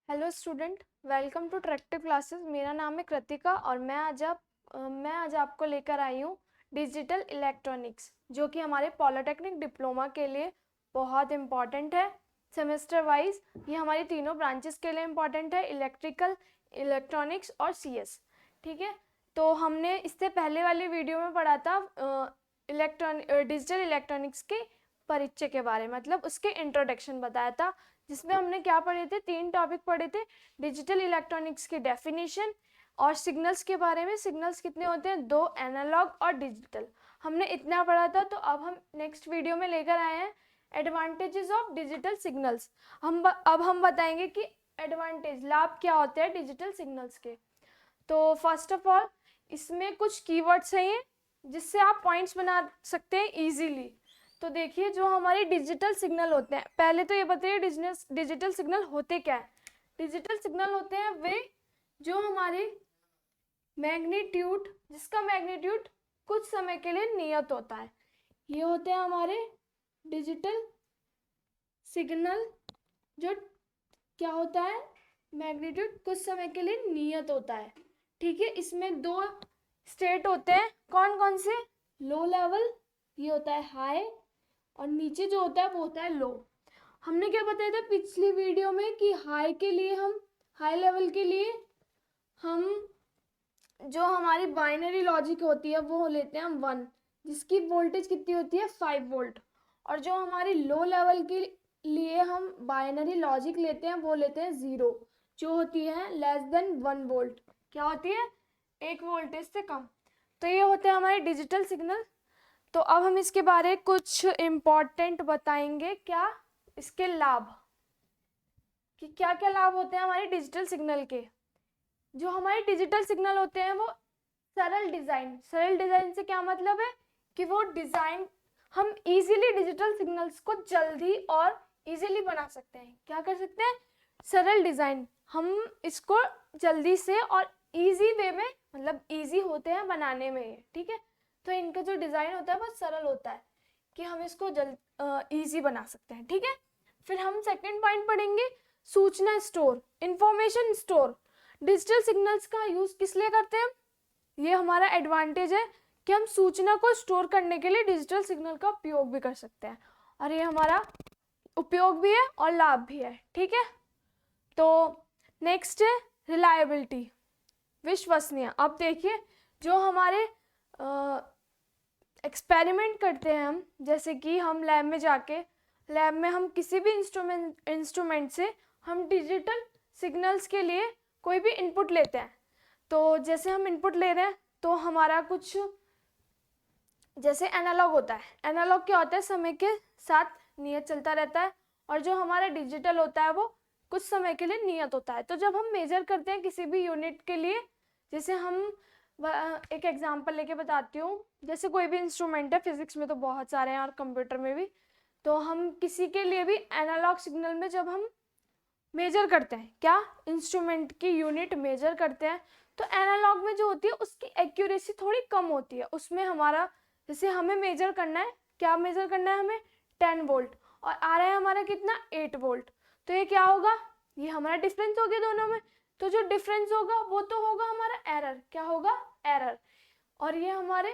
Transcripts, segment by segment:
Hello student, welcome to tractive classes. मेरा नाम है कृतिका और मैं आज आपको लेकर आई हूँ डिजिटल इलेक्ट्रॉनिक्स, जो कि हमारे पॉलिटेक्निक डिप्लोमा के लिए बहुत इम्पॉर्टेंट है। सेमेस्टर वाइज ये हमारी तीनों ब्रांचेस के लिए इम्पॉर्टेंट है, इलेक्ट्रिकल, इलेक्ट्रॉनिक्स और सीएस। ठीक है, तो हमने इससे पहले वाली वीडियो में पढ़ा था डिजिटल इलेक्ट्रॉनिक्स के परिचय के बारे में, मतलब उसके इंट्रोडक्शन बताया था, जिसमें हमने क्या पढ़े थे, 3 टॉपिक पढ़े थे। डिजिटल इलेक्ट्रॉनिक्स की डेफिनेशन और सिग्नल्स के बारे में। सिग्नल्स कितने होते हैं? 2, एनालॉग और डिजिटल। हमने इतना पढ़ा था। तो अब हम नेक्स्ट वीडियो में लेकर आए हैं एडवांटेजेस ऑफ डिजिटल सिग्नल्स। अब हम बताएंगे कि एडवांटेज, लाभ क्या होते हैं डिजिटल सिग्नल्स के। तो फर्स्ट ऑफ ऑल इसमें कुछ कीवर्ड्स हैं ये, जिससे आप पॉइंट्स बना सकते हैं इजीली। तो देखिए, जो हमारे डिजिटल सिग्नल होते हैं, पहले तो ये बताइए डिजिटल सिग्नल होते क्या है। डिजिटल सिग्नल होते हैं वे जो हमारे मैग्नीट्यूड, जिसका मैग्नीट्यूड कुछ समय के लिए नियत होता है, ये होते हैं हमारे डिजिटल सिग्नल। जो क्या होता है, मैग्नीट्यूड कुछ समय के लिए नियत होता है। ठीक है, इसमें 2 स्टेट होते हैं। कौन कौन से? लो लेवल, ये होता है हाई, और नीचे जो होता है वो होता है लो। हमने क्या बताया था पिछली वीडियो में कि हाई लेवल के लिए हम जो हमारी बाइनरी लॉजिक होती है वो लेते हैं हम 1, जिसकी वोल्टेज कितनी होती है 5 वोल्ट। और जो हमारी लो लेवल के लिए हम बाइनरी लॉजिक लेते हैं वो लेते हैं 0, जो होती है लेस देन 1 वोल्ट। क्या होती है? 1 वोल्टेज से कम। तो ये होते हैं हमारे डिजिटल सिग्नल। तो अब हम इसके बारे में कुछ इम्पोर्टेंट बताएंगे। क्या इसके लाभ, कि क्या क्या लाभ होते हैं हमारे डिजिटल सिग्नल के। जो हमारे डिजिटल सिग्नल होते हैं वो सरल डिजाइन से क्या मतलब है कि वो डिजाइन हम इजीली डिजिटल सिग्नल्स को जल्दी और इजीली बना सकते हैं। क्या कर सकते हैं? सरल डिजाइन। हम इसको जल्दी से और इजी वे में, मतलब इजी होते हैं बनाने में ये। ठीक है, तो इनका जो डिजाइन होता है वो सरल होता है कि हम इसको इजी बना सकते हैं। ठीक है, फिर हम सेकंड पॉइंट पढ़ेंगे, सूचना store, information store. Digital signals का यूज किस लिए करते हैं? ये हमारा एडवांटेज है कि हम सूचना को स्टोर करने के लिए डिजिटल सिग्नल का उपयोग भी कर सकते हैं, और ये हमारा उपयोग भी है और लाभ भी है। ठीक है, तो नेक्स्ट है रिलायबिलिटी, विश्वसनीय। अब देखिए, जो हमारे एक्सपेरिमेंट करते हैं हम, जैसे कि हम लैब में हम किसी भी इंस्ट्रूमेंट से हम डिजिटल सिग्नल्स के लिए कोई भी इनपुट लेते हैं। तो जैसे हम इनपुट ले रहे हैं तो हमारा कुछ, जैसे एनालॉग होता है, एनालॉग क्या होता है, समय के साथ नियत चलता रहता है, और जो हमारा डिजिटल होता है वो कुछ समय के लिए नियत होता है। तो जब हम मेजर करते हैं किसी भी यूनिट के लिए, जैसे हम एक एग्जांपल लेके बताती हूँ, जैसे कोई भी इंस्ट्रूमेंट है, फिजिक्स में तो बहुत सारे हैं और कंप्यूटर में भी, तो हम किसी के लिए भी एनालॉग सिग्नल में जब हम मेजर करते हैं, क्या इंस्ट्रूमेंट की यूनिट मेजर करते हैं, तो एनालॉग में जो होती है उसकी एक्यूरेसी थोड़ी कम होती है। उसमें हमारा, जैसे हमें मेजर करना है, क्या मेजर करना है हमें, 10 वोल्ट, और आ रहा है हमारा कितना, 8 वोल्ट। तो ये क्या होगा, ये हमारा डिफरेंस हो गया दोनों में। तो जो डिफरेंस होगा वो तो होगा हमारा एरर। क्या होगा? एरर। और ये हमारे,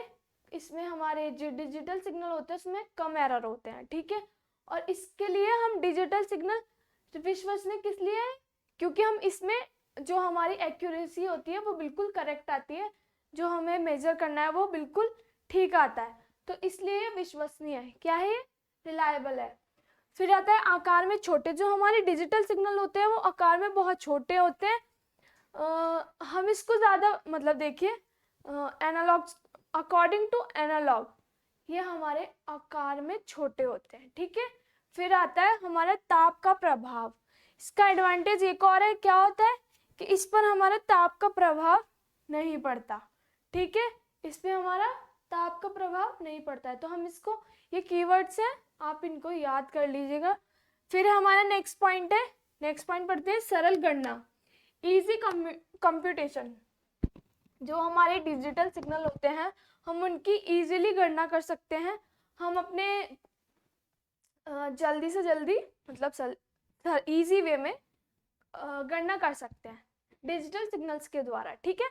इसमें हमारे जो डिजिटल सिग्नल होते हैं उसमें कम एरर होते हैं। ठीक है, और इसके लिए हम डिजिटल सिग्नल विश्वसनीय किस लिए है, क्योंकि हम इसमें जो हमारी एक्यूरेसी होती है वो बिल्कुल करेक्ट आती है, जो हमें मेजर करना है वो बिल्कुल ठीक आता है, तो इसलिए ये विश्वसनीय है। क्या है ये? रिलायबल है। फिर आता है आकार में छोटे। जो हमारे डिजिटल सिग्नल होते हैं वो आकार में बहुत छोटे होते हैं। हम इसको ज़्यादा, मतलब देखिए, एनालॉग, अकॉर्डिंग टू एनालॉग, ये हमारे आकार में छोटे होते हैं। ठीक है, फिर आता है हमारा ताप का प्रभाव। इसका एडवांटेज एक और है, क्या होता है कि इस पर हमारा ताप का प्रभाव नहीं पड़ता। ठीक है, इस पर हमारा ताप का प्रभाव नहीं पड़ता है। तो हम इसको, ये कीवर्ड्स हैं, आप इनको याद कर लीजिएगा। फिर हमारा नेक्स्ट पॉइंट है, नेक्स्ट पॉइंट पढ़ते हैं, सरल गणना, इजी कंप्यूटेशन। जो हमारे डिजिटल सिग्नल होते हैं हम उनकी इजीली गणना कर सकते हैं। हम अपने जल्दी से जल्दी, मतलब इजी वे में गणना कर सकते हैं डिजिटल सिग्नल्स के द्वारा। ठीक है,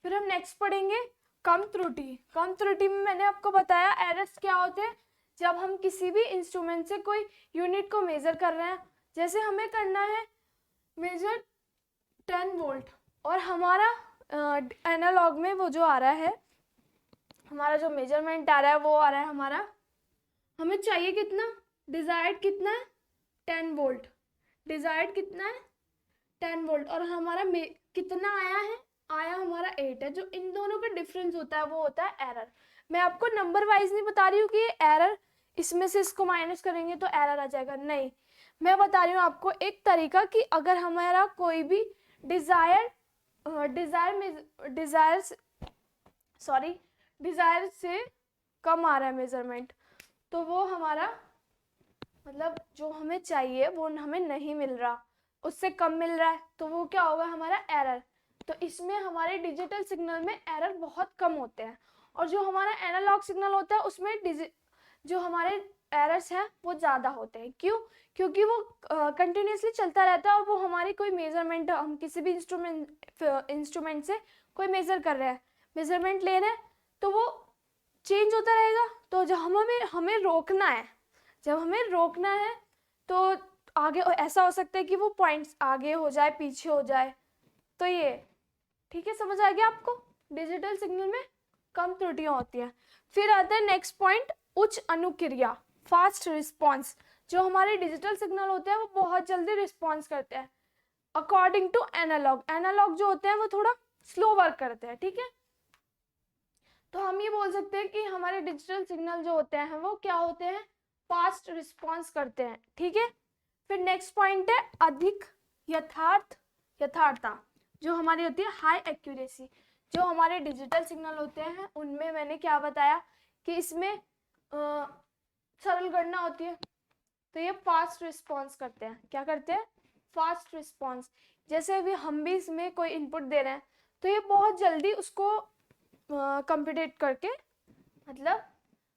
फिर हम नेक्स्ट पढ़ेंगे कम त्रुटि। कम त्रुटि में मैंने आपको बताया एरर्स क्या होते हैं जब हम किसी भी इंस्ट्रूमेंट से कोई यूनिट को मेजर कर रहे हैं। जैसे हमें करना है मेजर 10 वोल्ट और हमारा एनालॉग में वो जो आ रहा है, हमारा जो मेजरमेंट आ रहा है वो आ रहा है हमारा, हमें चाहिए कितना, डिजायर्ड कितना है 10 वोल्ट, डिजायर्ड कितना है 10 वोल्ट, और हमारा कितना आया है, आया हमारा 8 है। जो इन दोनों का डिफरेंस होता है वो होता है एरर। मैं आपको नंबर वाइज नहीं बता रही हूँ कि एरर इसमें से इसको माइनस करेंगे तो एरर आ जाएगा, नहीं, मैं बता रही हूँ आपको एक तरीका कि अगर हमारा कोई भी डिजायर से कम आ रहा है मेजरमेंट, तो वो हमारा मतलब जो हमें चाहिए वो हमें नहीं मिल रहा, उससे कम मिल रहा है, तो वो क्या होगा हमारा एरर। तो इसमें हमारे डिजिटल सिग्नल में एरर बहुत कम होते हैं, और जो हमारा एनालॉग सिग्नल होता है उसमें जो हमारे एरर्स हैं वो ज़्यादा होते हैं। क्यों? क्योंकि वो कंटिन्यूसली चलता रहता है और वो हमारी कोई मेजरमेंट, हम किसी भी इंस्ट्रूमेंट से कोई मेजर कर रहे हैं, मेजरमेंट ले रहे हैं, तो वो चेंज होता रहेगा। तो जब हमें रोकना है, जब हमें रोकना है तो आगे ऐसा हो सकता है कि वो पॉइंट्स आगे हो जाए, पीछे हो जाए। तो ये ठीक है, समझ आ गया आपको? डिजिटल सिग्नल में कम त्रुटियां होती हैं। फिर आता है नेक्स्ट पॉइंट, उच्च अनुक्रिया, फास्ट रिस्पॉन्स। जो हमारे डिजिटल सिग्नल होते हैं वो बहुत जल्दी रिस्पॉन्स करते हैं अकॉर्डिंग टू एनालॉग। एनालॉग जो होते हैं वो थोड़ा स्लो वर्क करते हैं। ठीक है, तो हम ये बोल सकते हैं कि हमारे डिजिटल सिग्नल जो होते हैं वो क्या होते हैं, फास्ट रिस्पॉन्स करते हैं। ठीक है, फिर नेक्स्ट पॉइंट है अधिक यथार्थता, जो हमारी होती है हाई एक्यूरेसी। जो हमारे डिजिटल सिग्नल होते हैं उनमें मैंने क्या बताया कि इसमें सरल गणना होती है, तो ये फास्ट रिस्पॉन्स करते हैं। क्या करते हैं? Fast response. जैसे अभी हम भी इसमें कोई इनपुट दे रहे हैं तो ये बहुत जल्दी उसको कंप्यूटेट करके, मतलब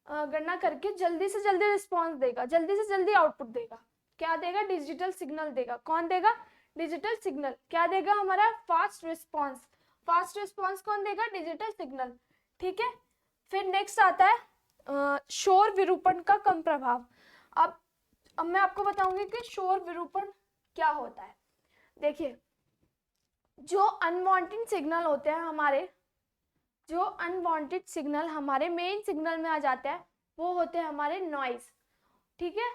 गणना करके जल्दी से जल्दी रिस्पॉन्स देगा, जल्दी से जल्दी आउटपुट देगा। क्या देगा? डिजिटल सिग्नल देगा। कौन देगा? Digital signal. क्या देगा? हमारा फास्ट रिस्पॉन्स। फास्ट रिस्पॉन्स कौन देगा? Digital signal. ठीक है, फिर नेक्स्ट आता है शोर विरूपण का कम प्रभाव। अब मैं आपको बताऊंगी कि शोर विरूपण क्या होता है। देखिए, जो अनवांटेड सिग्नल होते हैं हमारे, जो अनवांटेड सिग्नल हमारे मेन सिग्नल में आ जाते हैं वो होते हैं हमारे नॉइज। ठीक है,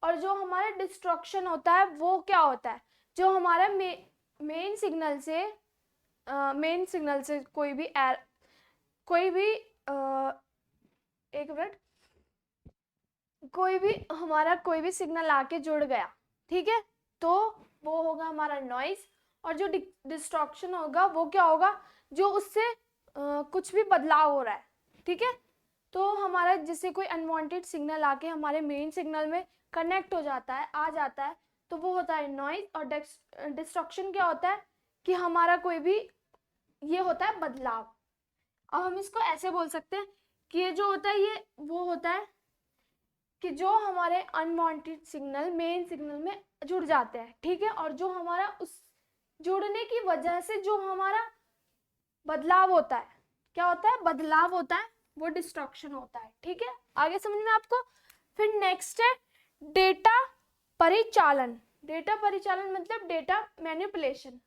और जो हमारा डिस्ट्रक्शन होता है वो क्या होता है, जो हमारा मेन सिग्नल से कोई भी एक मिनट, कोई भी सिग्नल आके जुड़ गया, ठीक है, तो वो होगा हमारा नॉइज। और जो डिस्ट्रक्शन होगा वो क्या होगा, जो उससे कुछ भी बदलाव हो रहा है। ठीक है, तो हमारा जैसे कोई अनवांटेड सिग्नल आके हमारे मेन सिग्नल में कनेक्ट हो जाता है, आ जाता है, तो वो होता है नॉइज। और डिस्ट्रक्शन क्या होता है कि हमारा कोई भी ये होता है बदलाव। अब हम इसको ऐसे बोल सकते हैं कि ये जो होता है ये वो होता है कि जो हमारे अनवांटेड सिग्नल मेन सिग्नल में जुड़ जाते हैं। ठीक है, और जो हमारा उस जुड़ने की वजह से जो हमारा बदलाव होता है, क्या होता है? बदलाव होता है, वो डिस्ट्रक्शन होता है। ठीक है, आगे समझ में आपको? फिर नेक्स्ट है डेटा परिचालन। डेटा परिचालन मतलब डेटा मैनिपुलेशन।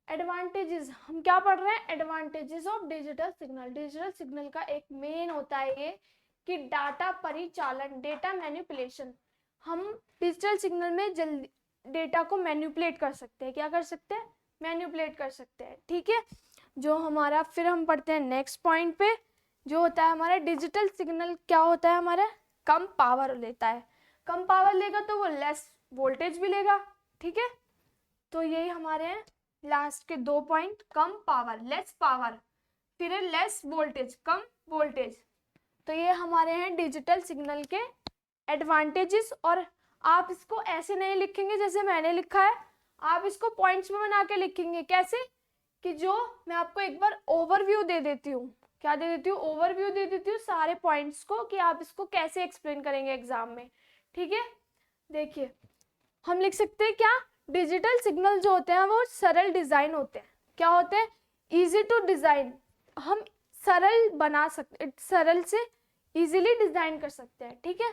एडवांटेजेस, हम क्या पढ़ रहे हैं? Advantages of digital signal. Digital signal का एक मेन होता है ये कि डाटा परिचालन, डेटा मैनिपुलेशन। हम डिजिटल सिग्नल में जल्दी डेटा को मैनिपुलेट कर सकते हैं। क्या कर सकते हैं? मैनिपुलेट कर सकते हैं। ठीक है, जो हमारा, फिर हम पढ़ते हैं नेक्स्ट पॉइंट पे, जो होता है हमारा डिजिटल सिग्नल क्या होता है हमारा? कम पावर लेता है। कम पावर लेगा तो वो लेस वोल्टेज भी लेगा। ठीक है, तो यही हमारे हैं लास्ट के 2 पॉइंट, कम पावर, लेस पावर, फिर है लेस वोल्टेज, कम वोल्टेज। तो ये हमारे हैं डिजिटल सिग्नल के एडवांटेजेस। और आप इसको ऐसे नहीं लिखेंगे जैसे मैंने लिखा है, आप इसको पॉइंट्स में बना के लिखेंगे। कैसे? कि जो मैं आपको एक बार ओवरव्यू दे देती हूँ। क्या दे देती हूँ? ओवरव्यू दे देती हूँ सारे पॉइंट्स को, कि आप इसको कैसे एक्सप्लेन करेंगे एग्जाम में। ठीक है, देखिए हम लिख सकते हैं क्या? डिजिटल सिग्नल जो होते हैं वो सरल डिजाइन होते हैं। क्या होते हैं? इजी टू डिजाइन, हम सरल बना सकते, सरल से इजीली डिजाइन कर सकते हैं, ठीक है।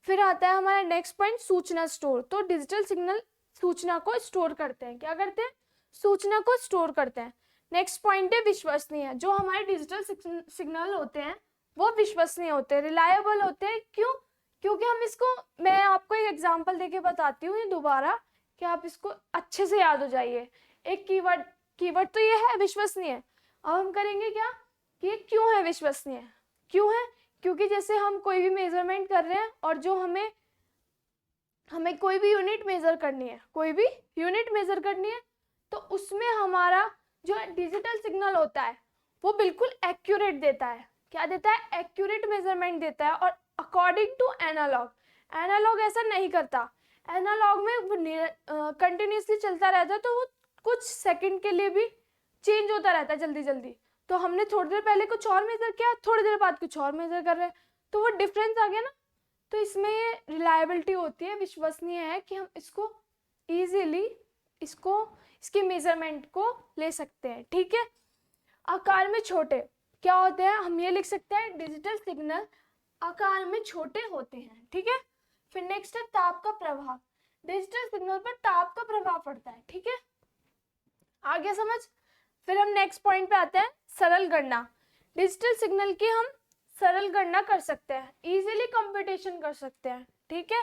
फिर आता है हमारा नेक्स्ट पॉइंट, सूचना स्टोर। तो डिजिटल सिग्नल सूचना को स्टोर करते हैं। क्या करते हैं? सूचना को स्टोर करते हैं। नेक्स्ट पॉइंट है विश्वसनीय। जो हमारे डिजिटल सिग्नल होते हैं वो विश्वसनीय होते हैं, रिलायबल होते हैं। क्यों? क्योंकि हम इसको, मैं आपको एक एग्जांपल देके बताती हूँ ये दोबारा, कि आप इसको अच्छे से याद हो जाइए। एक कीवर्ड तो ये है विश्वसनीय। अब हम करेंगे क्या कि क्यों है विश्वसनीय। क्यों है? क्योंकि जैसे हम कोई भी मेजरमेंट कर रहे हैं और जो हमें कोई भी यूनिट मेजर करनी है, कोई भी यूनिट मेजर करनी है, तो उसमें हमारा जो डिजिटल सिग्नल होता है वो बिल्कुल एक्यूरेट देता है। क्या देता है? एक्यूरेट मेजरमेंट देता है। और अकॉर्डिंग टू एनालॉग, एनालॉग ऐसा नहीं करता। एनालॉग में कंटिन्यूसली चलता रहता है, तो वो कुछ सेकंड के लिए भी चेंज होता रहता है जल्दी जल्दी। तो हमने थोड़ी देर पहले कुछ और मेजर किया, थोड़ी देर बाद कुछ और मेजर कर रहे हैं, तो वो डिफरेंस आ गया ना। तो इसमें ये रिलायबिलिटी होती है, विश्वसनीय है कि हम इसको इजीली इसकी मेजरमेंट को ले सकते हैं, ठीक है। आकार में छोटे क्या होते हैं? हम ये लिख सकते हैं डिजिटल सिग्नल आकार में छोटे होते हैं, ठीक है। फिर नेक्स्ट है ताप का प्रभाव। डिजिटल सिग्नल पर ताप का प्रभाव पड़ता है, ठीक है। आगे समझ। फिर हम नेक्स्ट पॉइंट पे आते हैं, सरल गणना। डिजिटल सिग्नल की हम सरल गणना कर सकते हैं, इजीली कंप्यूटेशन कर सकते हैं, ठीक है।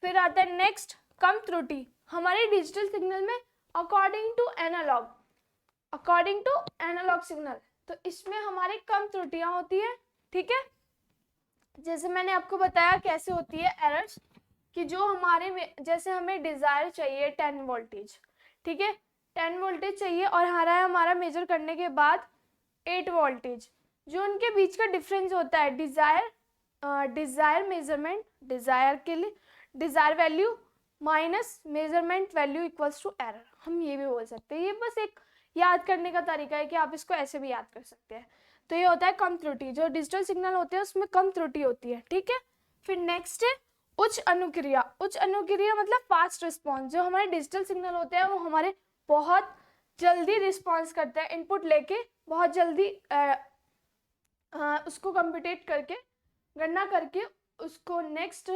फिर आता है नेक्स्ट, कम त्रुटि। हमारे डिजिटल सिग्नल में अकॉर्डिंग टू एनालॉग सिग्नल, तो इसमें हमारी कम त्रुटियां होती है, ठीक है। जैसे मैंने आपको बताया कैसे होती है एरर्स, कि जो हमारे में जैसे हमें डिजायर चाहिए 10 वोल्टेज, ठीक है, 10 वोल्टेज चाहिए और हमारा मेजर करने के बाद 8 वोल्टेज, जो उनके बीच का डिफरेंस होता है डिजायर मेजरमेंट, डिजायर के लिए desire value minus measurement value equals to error, हम ये भी बोल सकते हैं। ये बस एक याद करने का तरीका है कि आप इसको ऐसे भी याद कर सकते हैं। तो ये होता है कम त्रुटि, जो डिजिटल सिग्नल होते हैं उसमें कम त्रुटि होती है, ठीक है। फिर नेक्स्ट है उच्च अनुक्रिया। उच्च अनुक्रिया मतलब फास्ट रिस्पॉन्स। जो हमारे डिजिटल सिग्नल होते हैं वो हमारे बहुत जल्दी रिस्पॉन्स करते हैं, इनपुट लेके बहुत जल्दी उसको कंप्यूटेट करके, गणना करके उसको नेक्स्ट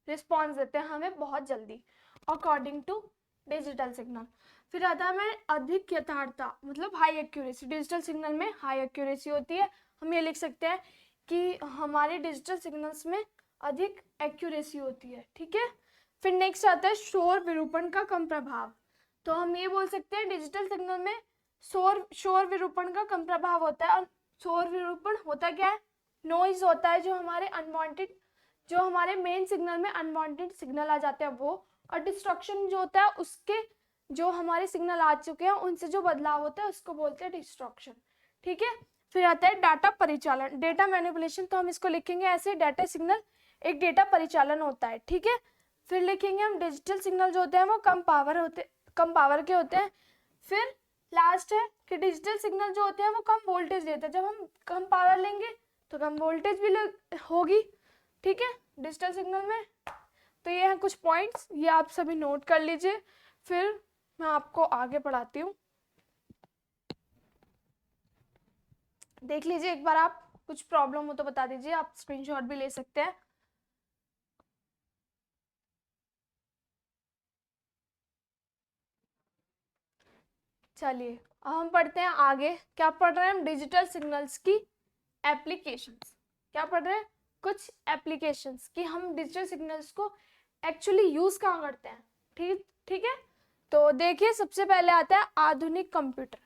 रिस्पॉन्स देते हैं हमें बहुत जल्दी, अकॉर्डिंग टू डिजिटल सिग्नल। फिर आता है अधिक यथार्थता, मतलब हाई एक्यूरेसी। डिजिटल सिग्नल में हाई एक्यूरेसी होती है। हम ये लिख सकते हैं कि हमारे डिजिटल सिग्नल्स में अधिक एक्यूरेसी होती है, ठीक है। फिर नेक्स्ट आता है शोर विरूपण का कम प्रभाव। तो हम ये बोल सकते हैं डिजिटल सिग्नल में शोर विरूपण का कम प्रभाव होता है। और शोर विरूपण होता क्या है? नॉइज होता है, जो हमारे मेन सिग्नल में अनवांटेड सिग्नल आ जाते हैं वो। और डिस्ट्रक्शन जो होता है उसके, जो हमारे सिग्नल आ चुके हैं उनसे जो बदलाव होता है उसको बोलते हैं डिस्ट्रक्शन, ठीक है। फिर आता है डाटा परिचालन, डेटा मैनिपुलेशन। तो हम इसको लिखेंगे ऐसे, डाटा सिग्नल एक डेटा परिचालन होता है, ठीक है। फिर लिखेंगे हम डिजिटल सिग्नल जो होते हैं वो कम पावर के होते हैं। फिर लास्ट है कि डिजिटल सिग्नल जो होते हैं वो कम वोल्टेज देते हैं। जब हम कम पावर लेंगे तो कम वोल्टेज भी होगी, ठीक है, डिजिटल सिग्नल में। तो ये हैं कुछ पॉइंट्स, ये आप सभी नोट कर लीजिए, फिर मैं आपको आगे पढ़ाती हूँ। देख लीजिए एक बार, आप कुछ प्रॉब्लम हो तो बता दीजिए, आप स्क्रीनशॉट भी ले सकते हैं। चलिए अब हम पढ़ते हैं आगे। क्या पढ़ रहे हैं हम? डिजिटल सिग्नल्स की एप्लीकेशंस। क्या पढ़ रहे हैं? कुछ एप्लीकेशंस कि हम डिजिटल सिग्नल्स को एक्चुअली यूज कहाँ करते हैं, ठीक है। तो देखिए सबसे पहले आता है आधुनिक कंप्यूटर।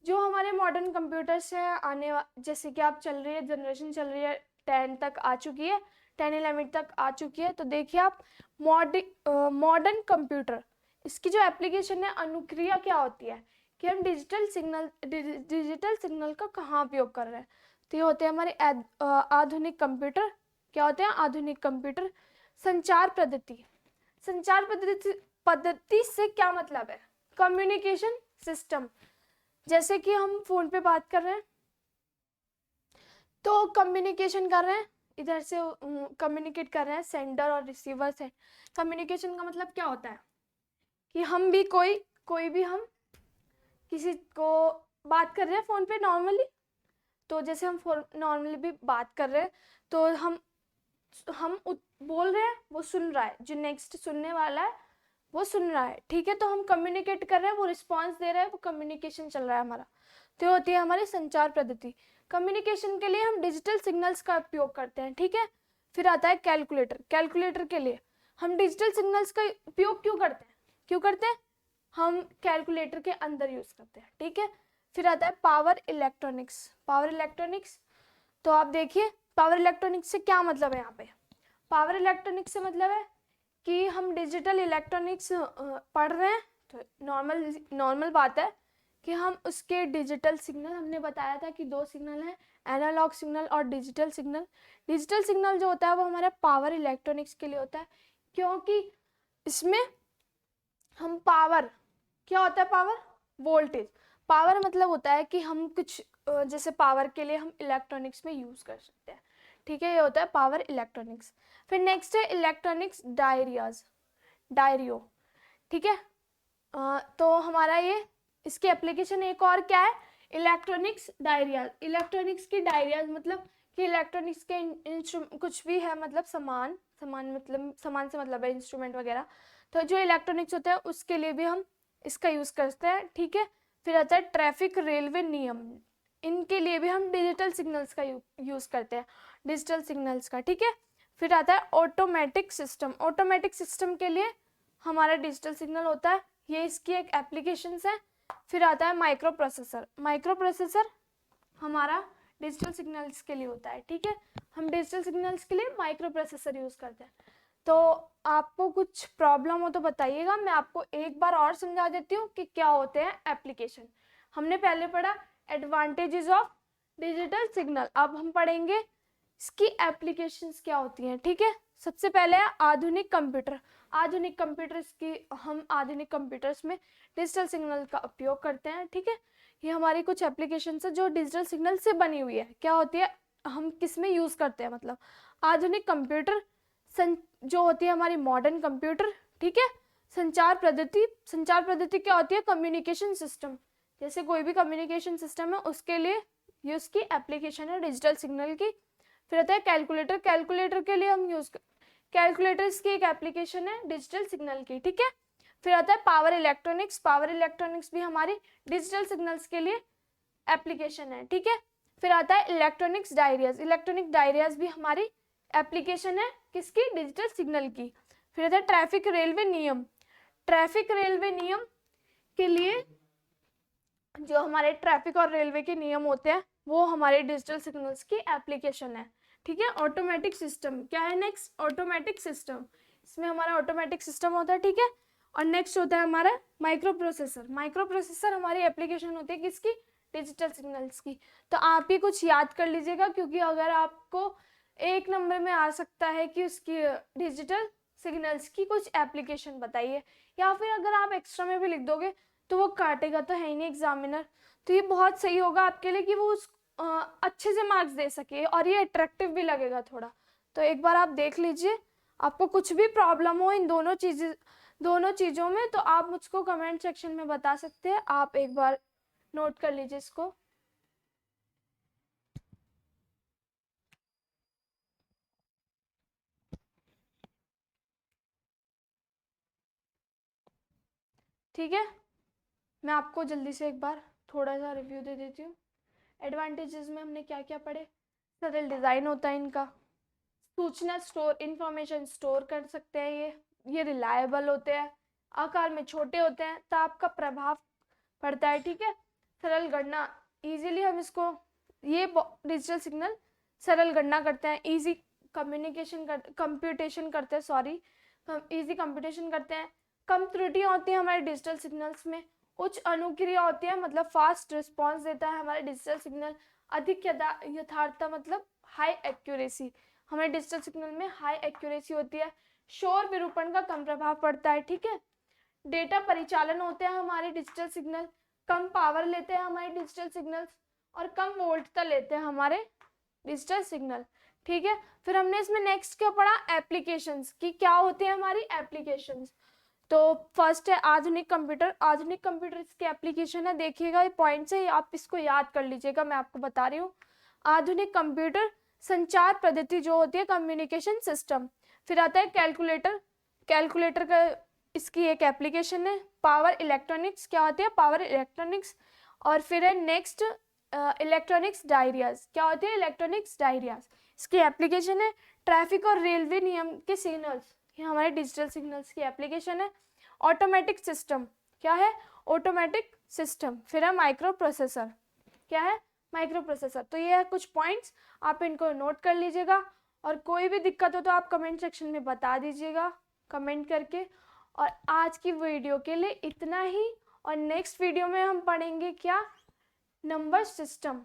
जो हमारे मॉडर्न कंप्यूटर्स हैं, जैसे कि आप चल रही है जनरेशन, चल रही है 10 तक आ चुकी है, 10-11 तक आ चुकी है। तो देखिए आप मॉडर्न कंप्यूटर, इसकी जो एप्लीकेशन है, अनुक्रिया क्या होती है कि हम डिजिटल सिग्नल का कहाँ उपयोग कर रहे हैं। तो ये होते हैं हमारे आधुनिक कंप्यूटर। क्या होते हैं? आधुनिक कंप्यूटर। संचार पद्धति से क्या मतलब है? Communication system. जैसे कि हम फोन पे बात कर रहे हैं तो कम्युनिकेशन कर रहे हैं, इधर से कम्युनिकेट कर रहे हैं, सेंडर और रिसीवर से। कम्युनिकेशन का मतलब क्या होता है कि हम भी कोई भी हम किसी को बात कर रहे हैं फ़ोन पे नॉर्मली, तो जैसे हम नॉर्मली भी बात कर रहे हैं तो हम बोल रहे हैं, वो सुन रहा है, जो नेक्स्ट सुनने वाला है वो सुन रहा है, ठीक है। तो हम कम्युनिकेट कर रहे हैं, वो रिस्पॉन्स दे रहा है, वो कम्युनिकेशन चल रहा है हमारा। तो ये होती है हमारी संचार पद्धति। कम्युनिकेशन के लिए हम डिजिटल सिग्नल्स का उपयोग करते हैं, ठीक है। फिर आता है कैलकुलेटर। कैलकुलेटर के लिए हम डिजिटल सिग्नल्स का उपयोग क्यों करते हैं, हम कैलकुलेटर के अंदर यूज करते हैं, ठीक है। फिर आता है पावर इलेक्ट्रॉनिक्स। पावर इलेक्ट्रॉनिक्स, तो आप देखिए पावर इलेक्ट्रॉनिक्स से क्या मतलब है। यहाँ पे पावर इलेक्ट्रॉनिक्स से मतलब है कि हम डिजिटल इलेक्ट्रॉनिक्स पढ़ रहे हैं, तो नॉर्मल बात है कि हम उसके डिजिटल सिग्नल, हमने बताया था कि दो सिग्नल हैं, एनालॉग सिग्नल और डिजिटल सिग्नल। डिजिटल सिग्नल जो होता है वो हमारा पावर इलेक्ट्रॉनिक्स के लिए होता है, क्योंकि इसमें हम पावर, क्या होता है पावर, वोल्टेज। पावर मतलब होता है कि हम कुछ जैसे पावर के लिए हम इलेक्ट्रॉनिक्स में यूज कर सकते हैं, ठीक है। ये होता है पावर इलेक्ट्रॉनिक्स। फिर नेक्स्ट है इलेक्ट्रॉनिक्स डायरियो, ठीक है। तो हमारा ये इसकी एप्लीकेशन एक और क्या है, इलेक्ट्रॉनिक्स डायरियाज। इलेक्ट्रॉनिक्स की डायरियाज मतलब कि इलेक्ट्रॉनिक्स के कुछ भी है, मतलब सामान से मतलब है इंस्ट्रूमेंट वगैरह। तो जो इलेक्ट्रॉनिक्स होता है उसके लिए भी हम इसका यूज करते हैं, ठीक है। फिर आता है ट्रैफिक रेलवे नियम, इनके लिए भी हम डिजिटल सिग्नल्स का यूज करते हैं, डिजिटल सिग्नल्स का, ठीक है। फिर आता है ऑटोमेटिक सिस्टम। ऑटोमेटिक सिस्टम के लिए हमारा डिजिटल सिग्नल होता है, ये इसकी एक एप्लीकेशन है। फिर आता है माइक्रो प्रोसेसर। माइक्रो प्रोसेसर हमारा डिजिटल सिग्नल्स के लिए होता है, ठीक है। हम डिजिटल सिग्नल्स के लिए माइक्रो प्रोसेसर यूज करते हैं। तो आपको कुछ प्रॉब्लम हो तो बताइएगा, मैं आपको एक बार और समझा देती हूँ कि क्या होते हैं एप्लीकेशन। हमने पहले पढ़ा एडवांटेजेस ऑफ डिजिटल सिग्नल, अब हम पढ़ेंगे इसकी एप्लीकेशंस क्या होती हैं, ठीक है। सबसे पहले है आधुनिक कंप्यूटर। आधुनिक कंप्यूटर्स की, हम आधुनिक कंप्यूटर्स में डिजिटल सिग्नल का उपयोग करते हैं, ठीक है। ये हमारी कुछ एप्लीकेशंस है जो डिजिटल सिग्नल से बनी हुई है। क्या होती है, हम किस में यूज करते हैं, मतलब आधुनिक कंप्यूटर जो होती है हमारी मॉडर्न कंप्यूटर, ठीक है। संचार पद्धति क्या होती है, कम्युनिकेशन सिस्टम। जैसे कोई भी कम्युनिकेशन सिस्टम है उसके लिए ये उसकी एप्लीकेशन है डिजिटल सिग्नल की। फिर आता है कैलकुलेटर। कैलकुलेटर के लिए हम कैलकुलेटर्स की एक एप्लीकेशन है डिजिटल सिग्नल की, ठीक है। फिर आता है पावर इलेक्ट्रॉनिक्स। पावर इलेक्ट्रॉनिक्स भी हमारी डिजिटल सिग्नल्स के लिए एप्लीकेशन है, ठीक है। फिर आता है इलेक्ट्रॉनिक्स डायरियाज। इलेक्ट्रॉनिक डायरियाज भी हमारी एप्लीकेशन है किसकी, डिजिटल सिग्नल की। फिर आता है ट्रैफिक रेलवे नियम। ट्रैफिक रेलवे नियम के लिए जो हमारे ट्रैफिक और रेलवे के नियम होते हैं वो हमारे डिजिटल सिग्नल्स की एप्लीकेशन है, ठीक है। ऑटोमेटिक सिस्टम क्या है, नेक्स्ट ऑटोमेटिक सिस्टम, इसमें हमारा ऑटोमेटिक सिस्टम होता है, ठीक है। और नेक्स्ट होता है हमारा माइक्रो प्रोसेसर। माइक्रो प्रोसेसर हमारी एप्लीकेशन होती है किसकी, डिजिटल सिग्नल्स की। तो आप ही कुछ याद कर लीजिएगा, क्योंकि अगर आपको एक नंबर में आ सकता है कि उसकी डिजिटल सिग्नल्स की कुछ एप्लीकेशन बताइए, या फिर अगर आप एक्स्ट्रा में भी लिख दोगे तो वो काटेगा तो है ही नहीं एग्जामिनर। तो ये बहुत सही होगा आपके लिए कि वो अच्छे से मार्क्स दे सके और ये अट्रैक्टिव भी लगेगा थोड़ा। तो एक बार आप देख लीजिए, आपको कुछ भी प्रॉब्लम हो इन दोनों चीज़ों में तो आप मुझको कमेंट सेक्शन में बता सकते हैं। आप एक बार नोट कर लीजिए इसको। ठीक है, मैं आपको जल्दी से एक बार थोड़ा सा रिव्यू दे देती हूँ। एडवांटेजेस में हमने क्या क्या पढ़े, सरल डिज़ाइन होता है इनका, सूचना इंफॉर्मेशन स्टोर कर सकते हैं, ये रिलायबल होते हैं, आकार में छोटे होते हैं, ताप का प्रभाव पड़ता है, ठीक है। सरल गणना, इजीली हम इसको, ये डिजिटल सिग्नल सरल गणना करते हैं, इजी कंप्यूटेशन करते हैं, सॉरी इजी कंप्यूटेशन करते हैं। कम त्रुटियां होती हैं हमारे डिजिटल सिग्नल्स में, उच्च अनुक्रिया होती है, मतलब फास्ट रिस्पॉन्स देता है हमारा डिजिटल सिग्नल। अधिक यथार्थता मतलब हाई एक्यूरेसी, हमारे डिजिटल सिग्नल में हाई एक्यूरेसी होती है। शोर विरूपण का कम प्रभाव पड़ता है, ठीक है। डेटा परिचालन होते हैं हमारे डिजिटल सिग्नल, कम पावर लेते हैं हमारे डिजिटल सिग्नल्स, और कम वोल्टता लेते हैं हमारे डिजिटल सिग्नल, ठीक है। फिर हमने इसमें नेक्स्ट क्या पढ़ा, एप्लीकेशंस की क्या होती है हमारी एप्लीकेशंस। तो फर्स्ट है आधुनिक कंप्यूटर। आधुनिक कंप्यूटर इसकी एप्लीकेशन है, देखिएगा ये पॉइंट्स है, आप इसको याद कर लीजिएगा, मैं आपको बता रही हूँ। आधुनिक कंप्यूटर संचार पद्धति जो होती है, कम्युनिकेशन सिस्टम। फिर आता है कैलकुलेटर। कैलकुलेटर का इसकी एक एप्लीकेशन है। पावर इलेक्ट्रॉनिक्स, क्या होती है पावर इलेक्ट्रॉनिक्स। और फिर है नेक्स्ट इलेक्ट्रॉनिक्स डायरियाज। क्या होती है इलेक्ट्रॉनिक्स डायरियाज, इसकी एप्लीकेशन है। ट्रैफिक और रेलवे नियम के सिग्नल्स, ये हमारे डिजिटल सिग्नल्स की एप्लीकेशन है। ऑटोमेटिक सिस्टम, क्या है ऑटोमेटिक सिस्टम। फिर है माइक्रो प्रोसेसर, क्या है माइक्रो प्रोसेसर। तो ये है कुछ पॉइंट्स, आप इनको नोट कर लीजिएगा, और कोई भी दिक्कत हो तो आप कमेंट सेक्शन में बता दीजिएगा कमेंट करके। और आज की वीडियो के लिए इतना ही, और नेक्स्ट वीडियो में हम पढ़ेंगे क्या, नंबर सिस्टम,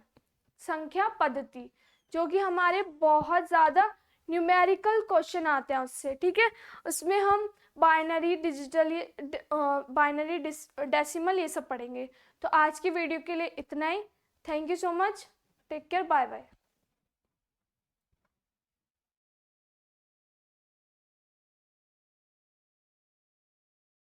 संख्या पद्धति, जो कि हमारे बहुत ज़्यादा न्यूमेरिकल क्वेश्चन आते हैं उससे, ठीक है। उसमें हम बाइनरी, डिजिटल, बाइनरी, डेसिमल, ये सब पढ़ेंगे। तो आज की वीडियो के लिए इतना ही। Thank you so much, take care, bye bye.